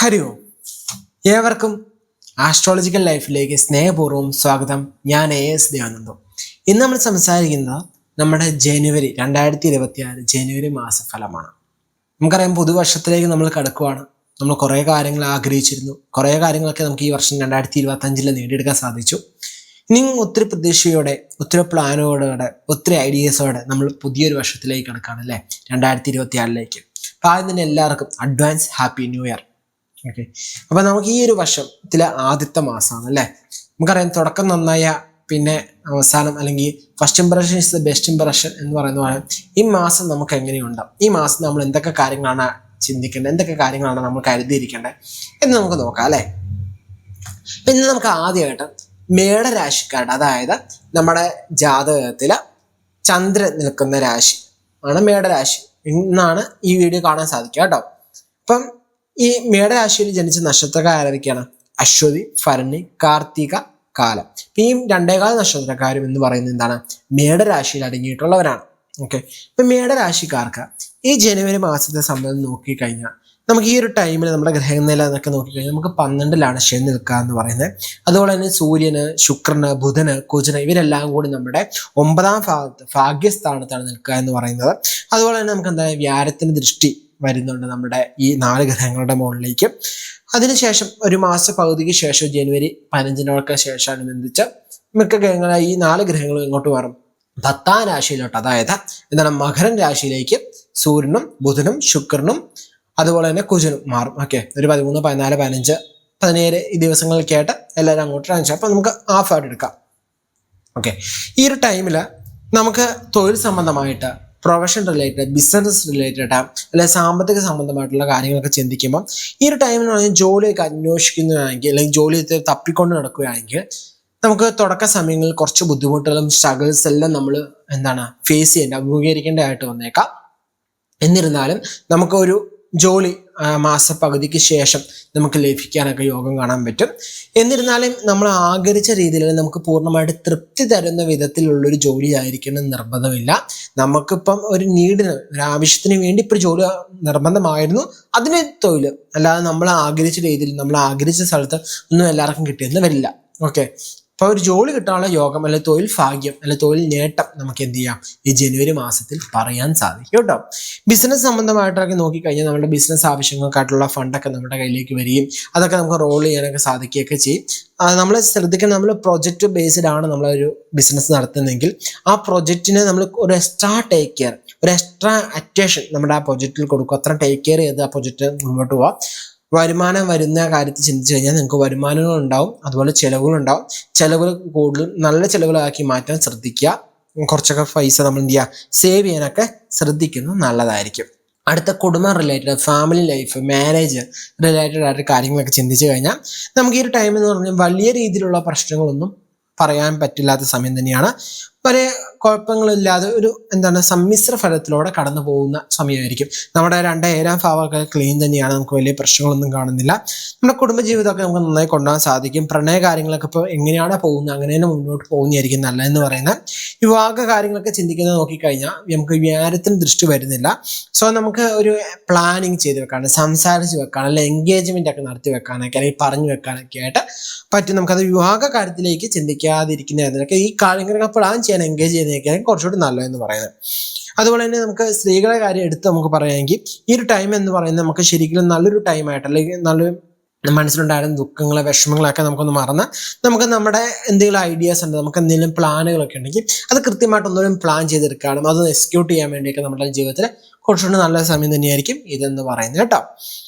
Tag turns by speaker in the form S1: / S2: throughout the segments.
S1: ഹരി ഓം. ഏവർക്കും ആസ്ട്രോളജിക്കൽ ലൈഫിലേക്ക് സ്നേഹപൂർവ്വം സ്വാഗതം. ഞാൻ AS ദേവാനന്ദം. ഇന്ന് നമ്മൾ സംസാരിക്കുന്നത് നമ്മുടെ ജനുവരി 2026 ജനുവരി മാസഫലമാണ്. നമുക്കറിയാം, പുതുവർഷത്തിലേക്ക് നമ്മൾ കടക്കുവാണ്. നമ്മൾ കുറേ കാര്യങ്ങൾ ആഗ്രഹിച്ചിരുന്നു. കുറേ കാര്യങ്ങളൊക്കെ നമുക്ക് ഈ വർഷം 2025 നേടിയെടുക്കാൻ സാധിച്ചു. ഇനിയും ഒത്തിരി പ്രതീക്ഷയോടെ, ഒത്തിരി പ്ലാനോടെ, ഒത്തിരി ഐഡിയാസോടെ നമ്മൾ പുതിയൊരു വർഷത്തിലേക്ക് കിടക്കുകയാണ് അല്ലേ, 2026. അപ്പോൾ ആദ്യം തന്നെ എല്ലാവർക്കും advance happy new year. Okay, അപ്പൊ നമുക്ക് ഈ ഒരു വർഷത്തിലെ ആദ്യത്തെ മാസമാണ് അല്ലേ. നമുക്കറിയാം, തുടക്കം നന്നായ പിന്നെ അവസാനം അല്ലെങ്കിൽ first impression is the best impression എന്ന് പറയുന്ന പോലെ ഈ മാസം നമുക്ക് എങ്ങനെയുണ്ടാവും, ഈ മാസം നമ്മൾ എന്തൊക്കെ കാര്യങ്ങളാണ് ചിന്തിക്കേണ്ടത്, എന്തൊക്കെ കാര്യങ്ങളാണ് നമ്മൾ കരുതിയിരിക്കേണ്ടത് എന്ന് നമുക്ക് നോക്കാം അല്ലേ. പിന്നെ നമുക്ക് ആദ്യമായിട്ട് മേടരാശിക്കാരുടെ, അതായത് നമ്മുടെ ജാതകത്തില് ചന്ദ്രൻ നിൽക്കുന്ന രാശി ആണ് മേടരാശി എന്നാണ് ഈ വീഡിയോ കാണാൻ സാധിക്കുക കേട്ടോ. അപ്പം ഈ മേടരാശിയിൽ ജനിച്ച നക്ഷത്രക്കാരൊക്കെയാണ് അശ്വതി, ഭരണി, കാർത്തിക, കാലം. ഈ 2 നക്ഷത്രക്കാരും എന്ന് പറയുന്നത് എന്താണ്, മേടരാശിയിൽ അടങ്ങിയിട്ടുള്ളവരാണ്. ഓക്കെ, ഇപ്പൊ മേടരാശിക്കാർക്ക് ഈ ജനുവരി മാസത്തെ സംബന്ധം നോക്കിക്കഴിഞ്ഞാൽ നമുക്ക് ഈ ഒരു ടൈമിൽ നമ്മുടെ ഗ്രഹനില എന്നൊക്കെ നോക്കിക്കഴിഞ്ഞാൽ നമുക്ക് 12ലാണ് ശനി നിൽക്കുക എന്ന് പറയുന്നത്. അതുപോലെ തന്നെ സൂര്യന്, ശുക്രന്, ബുധന്, കുജന് ഇവരെല്ലാം കൂടി നമ്മുടെ 9ാം ഭാഗത്ത് ഭാഗ്യസ്ഥാനത്താണ് നിൽക്കുക എന്ന് പറയുന്നത്. അതുപോലെ തന്നെ നമുക്ക് എന്താ വ്യാഴത്തിന് ദൃഷ്ടി വരുന്നുണ്ട് നമ്മുടെ ഈ 4 ഗ്രഹങ്ങളുടെ മുകളിലേക്ക്. അതിനുശേഷം ഒരു മാസ പകുതിക്ക് ശേഷം ജനുവരി 15 ശേഷാനുബന്ധിച്ച് മിക്ക ഗ്രഹങ്ങളായി ഈ 4 ഗ്രഹങ്ങളും ഇങ്ങോട്ട് മാറും 10ാം രാശിയിലോട്ട്, അതായത് എന്താണ് മകരൻ രാശിയിലേക്ക് സൂര്യനും ബുധനും ശുക്രനും അതുപോലെ തന്നെ കുജനും മാറും. ഓക്കെ, ഒരു 13, 14, 15, 17 ഈ ദിവസങ്ങളിലൊക്കെ ആയിട്ട് എല്ലാവരും അങ്ങോട്ട് ട്രാൻസ്ഫർ. അപ്പം നമുക്ക് ഹാഫ് ആയിട്ട് എടുക്കാം. ഓക്കെ, ഈ ഒരു ടൈമിൽ നമുക്ക് തൊഴിൽ സംബന്ധമായിട്ട്, പ്രൊഫഷൻ റിലേറ്റഡ്, ബിസിനസ് റിലേറ്റഡ് അല്ലെ സാമ്പത്തിക സംബന്ധമായിട്ടുള്ള കാര്യങ്ങളൊക്കെ ചിന്തിക്കുമ്പോൾ ഈ ഒരു ടൈമിൽ പറഞ്ഞാൽ ജോലിയൊക്കെ അന്വേഷിക്കുന്നതാണെങ്കിൽ അല്ലെങ്കിൽ ജോലി തപ്പിക്കൊണ്ട് നടക്കുകയാണെങ്കിൽ നമുക്ക് തുടക്ക സമയങ്ങളിൽ കുറച്ച് ബുദ്ധിമുട്ടുകളും സ്ട്രഗിൾസ് എല്ലാം നമ്മൾ ഫേസ് അഭിമുഖീകരിക്കേണ്ടതായിട്ട് വന്നേക്കാം. എന്നിരുന്നാലും നമുക്കൊരു ജോലി മാസപ്പകുതിക്ക് ശേഷം നമുക്ക് ലഭിക്കാനൊക്കെ യോഗം കാണാൻ പറ്റും. എന്നിരുന്നാലും നമ്മൾ ആഗ്രഹിച്ച രീതിയിൽ നമുക്ക് പൂർണ്ണമായിട്ട് തൃപ്തി തരുന്ന വിധത്തിലുള്ളൊരു ജോലി ആയിരിക്കണം നിർബന്ധമില്ല. നമുക്കിപ്പം ഒരു നീഡിന്, ഒരു ആവശ്യത്തിന് വേണ്ടി ഇപ്പോൾ ജോലി നിർബന്ധമായിരുന്നു, അതിന് തൊഴിൽ, അല്ലാതെ നമ്മൾ ആഗ്രഹിച്ച രീതിയിൽ നമ്മൾ ആഗ്രഹിച്ച സ്ഥലത്ത് ഒന്നും എല്ലാവർക്കും കിട്ടിയെന്ന് വരില്ല. ഓക്കെ, അപ്പോൾ ഒരു ജോലി കിട്ടാനുള്ള യോഗം അല്ലെങ്കിൽ തൊഴിൽ ഭാഗ്യം അല്ലെങ്കിൽ തൊഴിൽ നേട്ടം നമുക്ക് എന്ത് ചെയ്യാം, ഈ ജനുവരി മാസത്തിൽ പറയാൻ സാധിക്കും കേട്ടോ. ബിസിനസ് സംബന്ധമായിട്ടൊക്കെ നോക്കിക്കഴിഞ്ഞാൽ നമ്മുടെ ബിസിനസ് ആവശ്യങ്ങൾക്കായിട്ടുള്ള ഫണ്ടൊക്കെ നമ്മുടെ കയ്യിലേക്ക് വരികയും അതൊക്കെ നമുക്ക് റോൾ ചെയ്യാനൊക്കെ സാധിക്കുകയൊക്കെ ചെയ്യും. നമ്മൾ ശ്രദ്ധിക്കണം, നമ്മൾ പ്രൊജക്റ്റ് ബേസ്ഡ് ആണ് നമ്മളൊരു ബിസിനസ് നടത്തുന്നതെങ്കിൽ ആ പ്രൊജക്റ്റിനെ നമ്മൾ ഒരു എക്സ്ട്രാ ടേക്ക് കെയർ, ഒരു എക്സ്ട്രാ അറ്റൻഷൻ നമ്മുടെ ആ പ്രൊജക്റ്റിൽ കൊടുക്കും. അത്ര ടേക്ക് കെയർ ചെയ്ത് ആ പ്രൊജക്റ്റ് മുന്നോട്ട് പോവാം. വരുമാനം വരുന്ന കാര്യത്തിൽ ചിന്തിച്ചു കഴിഞ്ഞാൽ നിങ്ങൾക്ക് വരുമാനങ്ങൾ ഉണ്ടാവും, അതുപോലെ ചിലവുകളുണ്ടാവും. ചിലവുകൾ കൂടുതൽ നല്ല ചിലവുകളാക്കി മാറ്റാൻ ശ്രദ്ധിക്കുക. കുറച്ചൊക്കെ പൈസ നമ്മൾ എന്ത് ചെയ്യുക, സേവ് ചെയ്യാനൊക്കെ ശ്രദ്ധിക്കുന്നത് നല്ലതായിരിക്കും. അടുത്ത കുടുംബം related, family life, marriage related ആയിട്ട് കാര്യങ്ങളൊക്കെ ചിന്തിച്ചു കഴിഞ്ഞാൽ നമുക്ക് ഈ ഒരു ടൈം എന്ന് പറഞ്ഞാൽ വലിയ രീതിയിലുള്ള പ്രശ്നങ്ങളൊന്നും പറയാൻ പറ്റില്ലാത്ത സമയം തന്നെയാണ്. വളരെ കുഴപ്പങ്ങളില്ലാതെ ഒരു സമ്മിശ്ര ഫലത്തിലൂടെ കടന്നു പോകുന്ന സമയമായിരിക്കും. നമ്മുടെ 7ാം ഭാവമൊക്കെ ക്ലീൻ തന്നെയാണ്, നമുക്ക് വലിയ പ്രശ്നങ്ങളൊന്നും കാണുന്നില്ല. നമ്മുടെ കുടുംബജീവിതമൊക്കെ നമുക്ക് നന്നായി കൊണ്ടുപോകാൻ സാധിക്കും. പ്രണയ കാര്യങ്ങളൊക്കെ ഇപ്പോൾ എങ്ങനെയാണ് പോകുന്നത് അങ്ങനെ തന്നെ മുന്നോട്ട് പോകുന്നതായിരിക്കും നല്ലതെന്ന് പറയുന്നത്. വിവാഹ കാര്യങ്ങളൊക്കെ ചിന്തിക്കുന്നത് നോക്കിക്കഴിഞ്ഞാൽ നമുക്ക് വ്യാഴത്തിന് ദൃഷ്ടി വരുന്നില്ല. സോ നമുക്ക് ഒരു പ്ലാനിങ് ചെയ്ത് വെക്കാണ്, സംസാരിച്ച് വെക്കാണ്, അല്ലെങ്കിൽ എൻഗേജ്മെന്റ് ഒക്കെ നടത്തി വെക്കാനൊക്കെ അല്ലെങ്കിൽ പറഞ്ഞു വെക്കാനൊക്കെ ആയിട്ട് പറ്റും. നമുക്കത് വിവാഹ കാര്യത്തിലേക്ക് ചിന്തിക്കാതിരിക്കുന്നതിനൊക്കെ ഈ കാര്യങ്ങളൊക്കെ പ്ലാൻ ചെയ്യാൻ എൻഗേജ് ചെയ്യുന്നതൊക്കെയാണ് കുറച്ചുകൂടി നല്ലതെന്ന് പറയുന്നത്. അതുപോലെ തന്നെ നമുക്ക് സ്ത്രീകളുടെ കാര്യം എടുത്ത് നമുക്ക് പറയുകയാണെങ്കിൽ ഈ ഒരു ടൈം എന്ന് പറയുന്നത് നമുക്ക് ശരിക്കും നല്ലൊരു ടൈമായിട്ട്, അല്ലെങ്കിൽ നല്ലൊരു മനസ്സിലുണ്ടായിരുന്ന ദുഃഖങ്ങളെ, വിഷമങ്ങളൊക്കെ നമുക്കൊന്ന് മറന്ന് നമുക്ക് നമ്മുടെ എന്തെങ്കിലും ഐഡിയാസ് ഉണ്ട്, നമുക്ക് എന്തെങ്കിലും പ്ലാനുകളൊക്കെ ഉണ്ടെങ്കിൽ അത് കൃത്യമായിട്ട് ഒന്നുകൂടി പ്ലാൻ ചെയ്തെടുക്കാനും അത് എക്സിക്യൂട്ട് ചെയ്യാൻ വേണ്ടിയൊക്കെ നമ്മുടെ ജീവിതത്തിൽ കുറച്ചുകൂടി നല്ല സമയം തന്നെയായിരിക്കും ഇതെന്ന് പറയുന്നത് കേട്ടോ.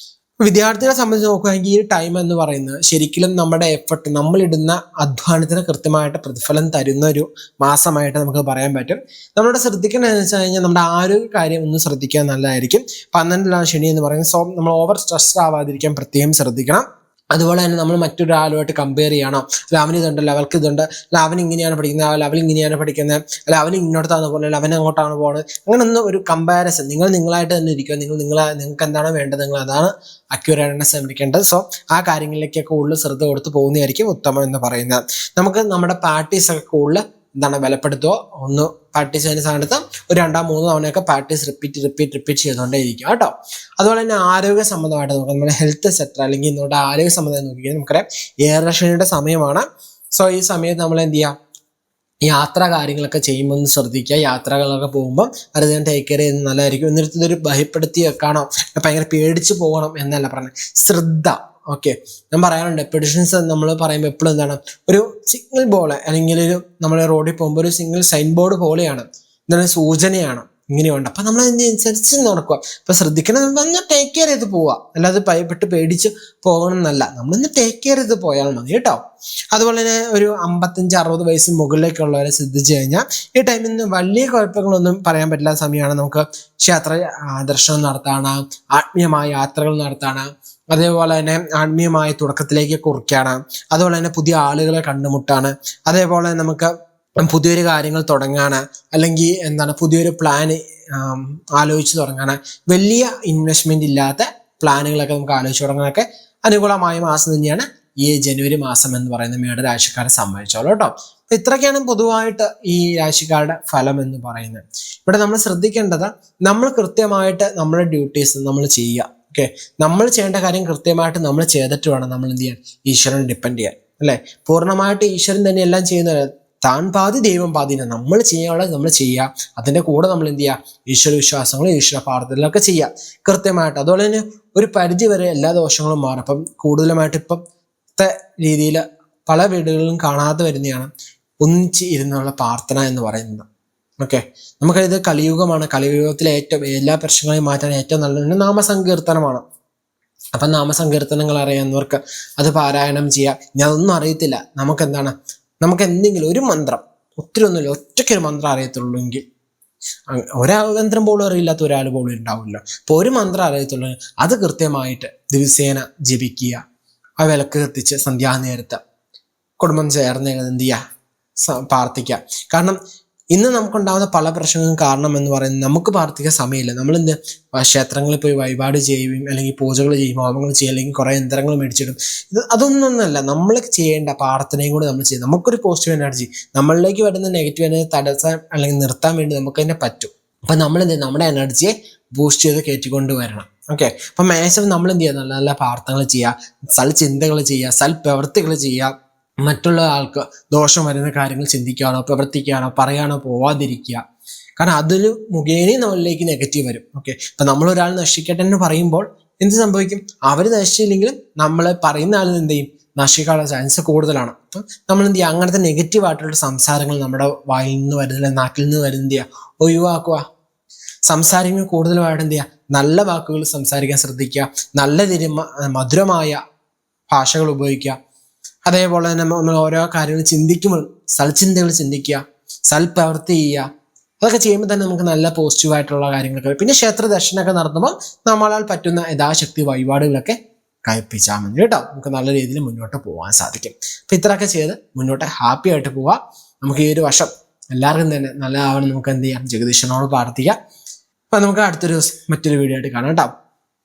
S1: വിദ്യാർത്ഥികളെ സംബന്ധിച്ച് നോക്കുകയാണെങ്കിൽ ഈ ടൈം എന്ന് പറയുന്നത് ശരിക്കും നമ്മുടെ എഫർട്ട്, നമ്മളിടുന്ന അധ്വാനത്തിന് കൃത്യമായിട്ട് പ്രതിഫലം തരുന്ന ഒരു മാസമായിട്ട് നമുക്ക് പറയാൻ പറ്റും. നമ്മളോട് ശ്രദ്ധിക്കേണ്ടതെന്ന് വെച്ച് കഴിഞ്ഞാൽ നമ്മുടെ ആരോഗ്യ കാര്യം ഒന്ന് ശ്രദ്ധിക്കാൻ നല്ലതായിരിക്കും. 12ലാണ് ശനി എന്ന് പറയുന്നത്. സോ നമ്മൾ ഓവർ സ്ട്രെസ് ആവാതിരിക്കാൻ പ്രത്യേകം ശ്രദ്ധിക്കണം. അതുപോലെ തന്നെ നമ്മൾ മറ്റൊരാളുമായിട്ട് കമ്പയർ ചെയ്യണം. അല്ല അവന് ഇതുണ്ടല്ലോ, അവൾക്ക് ഇതുണ്ട്, അല്ല അവൻ ഇങ്ങനെയാണ് പഠിക്കുന്നത്, അല്ല അവൻ ഇങ്ങനെയാണ് പഠിക്കുന്നത്, അല്ല അവൻ ഇങ്ങോട്ടാണ് പോകുന്നത്, അവൻ അങ്ങോട്ടാണ് പോകുന്നത്, അങ്ങനൊന്നും ഒരു കമ്പാരിസൺ. നിങ്ങളായിട്ട് തന്നെ ഇരിക്കുക. നിങ്ങൾക്ക് എന്താണ് വേണ്ടത്, നിങ്ങൾ അതാണ് അക്യൂറേറ്റ് ശ്രമിക്കേണ്ടത്. സോ ആ കാര്യങ്ങളിലേക്കൊക്കെ കൂടുതൽ ശ്രദ്ധ കൊടുത്ത് പോകുന്നതായിരിക്കും ഉത്തമം എന്ന് പറയുന്നത്. നമുക്ക് നമ്മുടെ പ്രാക്ടീസൊക്കെ കൂടുതൽ എന്താണ് ബലപ്പെടുത്തുക. ഒന്ന് പ്രാക്ടീസ് ചെയ്യുന്ന സമയത്ത് ഒരു 2-3 തവണയൊക്കെ പ്രാക്ടീസ് റിപ്പീറ്റ് ചെയ്തുകൊണ്ടേ ഇരിക്കുക കേട്ടോ. അതുപോലെ തന്നെ ആരോഗ്യ സംബന്ധമായിട്ട് നോക്കാം, നമ്മുടെ ഹെൽത്ത് സെക്ടർ അല്ലെങ്കിൽ നമ്മുടെ ആരോഗ്യ സംബന്ധം നോക്കിയാൽ നമുക്കറിയാം ഏഴരശ്ശനിയുടെ സമയമാണ്. സോ ഈ സമയത്ത് നമ്മൾ എന്ത് ചെയ്യുക, യാത്ര കാര്യങ്ങളൊക്കെ ചെയ്യുമ്പോൾ ഒന്ന് ശ്രദ്ധിക്കുക. യാത്രകളൊക്കെ പോകുമ്പോൾ അത് ഞാൻ ടേക്ക് കെയർ ചെയ്യുന്നത് നല്ലതായിരിക്കും. എന്നിട്ട് ഇതൊരു ഭയപ്പെടുത്തി വെക്കാനോ ഭയങ്കര പേടിച്ച് പോകണം എന്നല്ല പറഞ്ഞത്, ശ്രദ്ധ. ഓക്കെ, ഞാൻ പറയാറുണ്ട് പെഡിഷൻസ് നമ്മൾ പറയുമ്പോൾ എപ്പോഴും എന്താണ്, ഒരു സിഗ്നൽ പോലെ അല്ലെങ്കിൽ ഒരു നമ്മൾ റോഡിൽ പോകുമ്പോൾ ഒരു സിഗ്നൽ സൈൻ ബോർഡ് പോലെയാണ്, എന്താണ് സൂചനയാണ്, ഇങ്ങനെയുണ്ട്. അപ്പൊ നമ്മൾ അതിനനുസരിച്ച് നടക്കുക. അപ്പൊ ശ്രദ്ധിക്കണം, ഒന്ന് ടേക്ക് കെയർ ചെയ്ത് പോവുക, അല്ലാതെ ഭയപ്പെട്ട് പേടിച്ച് പോകണം എന്നല്ല, നമ്മളൊന്ന് ടേക്ക് കെയർ ചെയ്ത് പോയാൽ മതി കേട്ടോ. അതുപോലെ തന്നെ ഒരു 55-60 വയസ്സിന് മുകളിലേക്കുള്ളവരെ ശ്രദ്ധിച്ചു കഴിഞ്ഞാൽ ഈ ടൈമിൽ നിന്ന് വലിയ കുഴപ്പങ്ങളൊന്നും പറയാൻ പറ്റില്ല സമയമാണ്. നമുക്ക് ക്ഷേത്ര ദർശനം നടത്താണ്, ആത്മീയമായ യാത്രകൾ നടത്താണ്, അതേപോലെ തന്നെ ആത്മീയമായ തുടക്കത്തിലേക്ക് കുറിക്കാണ്, അതുപോലെ തന്നെ പുതിയ ആളുകളെ കണ്ടുമുട്ടാണ്, അതേപോലെ നമുക്ക് പുതിയൊരു കാര്യങ്ങൾ തുടങ്ങാണ്, അല്ലെങ്കിൽ എന്താണ് പുതിയൊരു പ്ലാൻ ആലോചിച്ച് തുടങ്ങാണ്. വലിയ ഇൻവെസ്റ്റ്മെന്റ് ഇല്ലാത്ത പ്ലാനുകളൊക്കെ നമുക്ക് ആലോചിച്ച് തുടങ്ങാനൊക്കെ അനുകൂലമായ മാസം തന്നെയാണ് ഈ ജനുവരി മാസം എന്ന് പറയുന്ന മേടരാശിക്കാരെ സംബന്ധിച്ചോളൂ കേട്ടോ. അപ്പൊ ഇത്രയൊക്കെയാണ് പൊതുവായിട്ട് ഈ രാശിക്കാരുടെ ഫലം എന്ന് പറയുന്നത്. ഇവിടെ നമ്മൾ ശ്രദ്ധിക്കേണ്ടത്, നമ്മൾ കൃത്യമായിട്ട് നമ്മുടെ ഡ്യൂട്ടീസ് നമ്മൾ ചെയ്യുക. ഓക്കെ, നമ്മൾ ചെയ്യേണ്ട കാര്യം കൃത്യമായിട്ട് നമ്മൾ ചെയ്തിട്ട് വേണം നമ്മൾ എന്ത് ചെയ്യാൻ, ഈശ്വരനെ ഡിപ്പെൻഡ് ചെയ്യാൻ, അല്ലെ. പൂർണ്ണമായിട്ട് ഈശ്വരൻ തന്നെ എല്ലാം ചെയ്യുന്നത്, താൻ പാതി ദൈവം പാതി. നമ്മൾ ചെയ്യാനുള്ളത് നമ്മൾ ചെയ്യുക, അതിന്റെ കൂടെ നമ്മൾ എന്ത് ചെയ്യുക, ഈശ്വര വിശ്വാസങ്ങളും ഈശ്വര പ്രാർത്ഥനകളൊക്കെ ചെയ്യുക കൃത്യമായിട്ട്. അതുപോലെ തന്നെ ഒരു പരിധി വരെ എല്ലാ ദോഷങ്ങളും മാറും. അപ്പം കൂടുതലുമായിട്ട് ഇപ്പോഴത്തെ രീതിയിൽ പല വീടുകളിലും കാണാതെ വരുന്നതാണ് ഒന്നിച്ച് ഇരുന്നുള്ള പ്രാർത്ഥന എന്ന് പറയുന്നത്. ഓക്കെ, നമുക്കത് കലിയുഗമാണ്. കലിയുഗത്തിലെ ഏറ്റവും എല്ലാ പ്രശ്നങ്ങളെയും മാറ്റാൻ ഏറ്റവും നല്ലത് നാമസങ്കീർത്തനമാണ്. അപ്പം നാമസങ്കീർത്തനങ്ങൾ അറിയാവുന്നവർക്ക് അത് പാരായണം ചെയ്യാം. ഇനി അതൊന്നും അറിയത്തില്ല, നമുക്ക് എന്തെങ്കിലും ഒരു മന്ത്രം, ഒത്തിരി ഒന്നുമില്ല, ഒറ്റയ്ക്കൊരു മന്ത്രം അറിയത്തുള്ളൂ എങ്കിൽ, ഒരാൾ മന്ത്രം പോലും അറിയില്ലാത്ത ഒരാൾ പോലും ഉണ്ടാവില്ല. അപ്പോൾ ഒരു മന്ത്രം അറിയത്തുള്ളൂ, അത് കൃത്യമായിട്ട് ദിവസേന ജപിക്കുക. ആ വിളക്ക് കത്തിച്ച് സന്ധ്യാനേരത്ത് കുടുംബം ചേർന്ന് എന്ത് ചെയ്യുക, പ്രാർത്ഥിക്കുക. കാരണം ഇന്ന് നമുക്കുണ്ടാകുന്ന പല പ്രശ്നങ്ങളും കാരണം എന്ന് പറയുന്നത് നമുക്ക് പ്രാർത്ഥിക്കാൻ സമയമില്ല. നമ്മളെന്ത് ക്ഷേത്രങ്ങളിൽ പോയി വഴിപാട് ചെയ്യുകയും അല്ലെങ്കിൽ പൂജകൾ ചെയ്യും, ഹോമങ്ങൾ ചെയ്യും, അല്ലെങ്കിൽ കുറേ യന്ത്രങ്ങൾ മേടിച്ചിടും. അതൊന്നല്ല, നമ്മൾ ചെയ്യേണ്ട പ്രാർത്ഥനയും കൂടി നമ്മൾ ചെയ്യും. നമുക്കൊരു പോസിറ്റീവ് എനർജി, നമ്മളിലേക്ക് വരുന്ന നെഗറ്റീവ് എനർജി തടസ്സം അല്ലെങ്കിൽ നിർത്താൻ വേണ്ടി നമുക്ക് തന്നെ പറ്റും. അപ്പം നമ്മളെന്ത് നമ്മുടെ എനർജിയെ ബൂസ്റ്റ് ചെയ്ത് കയറ്റിക്കൊണ്ട് വരണം. ഓക്കെ, അപ്പം മാക്സിമം നമ്മൾ എന്ത് ചെയ്യുക, നല്ല നല്ല പ്രാർത്ഥനകൾ ചെയ്യുക, സൽചിന്തകൾ ചെയ്യുക, സൽപ്രവൃത്തികൾ ചെയ്യുക, മറ്റുള്ള ആൾക്ക് ദോഷം വരുന്ന കാര്യങ്ങൾ ചിന്തിക്കാനോ പ്രവർത്തിക്കാനോ പറയാനോ പോവാതിരിക്കുക. കാരണം അതിൽ മുഖേന നമ്മളിലേക്ക് നെഗറ്റീവ് വരും. ഓക്കെ, ഇപ്പം നമ്മളൊരാൾ നശിക്കട്ടെ എന്ന് പറയുമ്പോൾ എന്ത് സംഭവിക്കും, അവർ നശിച്ചില്ലെങ്കിലും നമ്മൾ പറയുന്ന ആളിന് എന്ത് ചെയ്യും, നശിക്കാനുള്ള ചാൻസ് കൂടുതലാണ്. അപ്പം നമ്മൾ എന്ത് ചെയ്യുക, അങ്ങനത്തെ നെഗറ്റീവ് ആയിട്ടുള്ള സംസാരങ്ങൾ നമ്മുടെ വായിൽ നിന്ന് വരുന്നില്ല, നാട്ടിൽ നിന്ന് വരുന്നത് ഒഴിവാക്കുക. സംസാരിക്കുമ്പോൾ കൂടുതലുമായിട്ട് എന്ത് ചെയ്യുക, നല്ല വാക്കുകൾ സംസാരിക്കാൻ ശ്രദ്ധിക്കുക, നല്ല മധുരമായ ഭാഷകൾ ഉപയോഗിക്കുക. അതേപോലെ തന്നെ നമ്മൾ ഓരോ കാര്യങ്ങൾ ചിന്തിക്കുമ്പോൾ സൽചിന്തകൾ ചിന്തിക്കുക, സൽപ്രവൃത്തി ചെയ്യുക. അതൊക്കെ ചെയ്യുമ്പോൾ തന്നെ നമുക്ക് നല്ല പോസിറ്റീവായിട്ടുള്ള കാര്യങ്ങളൊക്കെ. പിന്നെ ക്ഷേത്ര ദർശനമൊക്കെ നടത്തുമ്പോൾ നമ്മളാൽ പറ്റുന്ന യഥാശക്തി വഴിപാടുകളൊക്കെ കഴിപ്പിച്ചാൽ മതി കേട്ടോ. നമുക്ക് നല്ല രീതിയിൽ മുന്നോട്ട് പോകാൻ സാധിക്കും. അപ്പം ഇത്രയൊക്കെ ചെയ്ത് മുന്നോട്ട് ഹാപ്പി ആയിട്ട് പോവാം. നമുക്ക് ഈ ഒരു വർഷം എല്ലാവർക്കും തന്നെ നല്ലതാവണം. നമുക്ക് എന്ത് ചെയ്യാം, ജഗദീശ്വരനോട് പ്രാർത്ഥിക്കാം. അപ്പം നമുക്ക് അടുത്തൊരു മറ്റൊരു വീഡിയോ ആയിട്ട് കാണാം കേട്ടോ.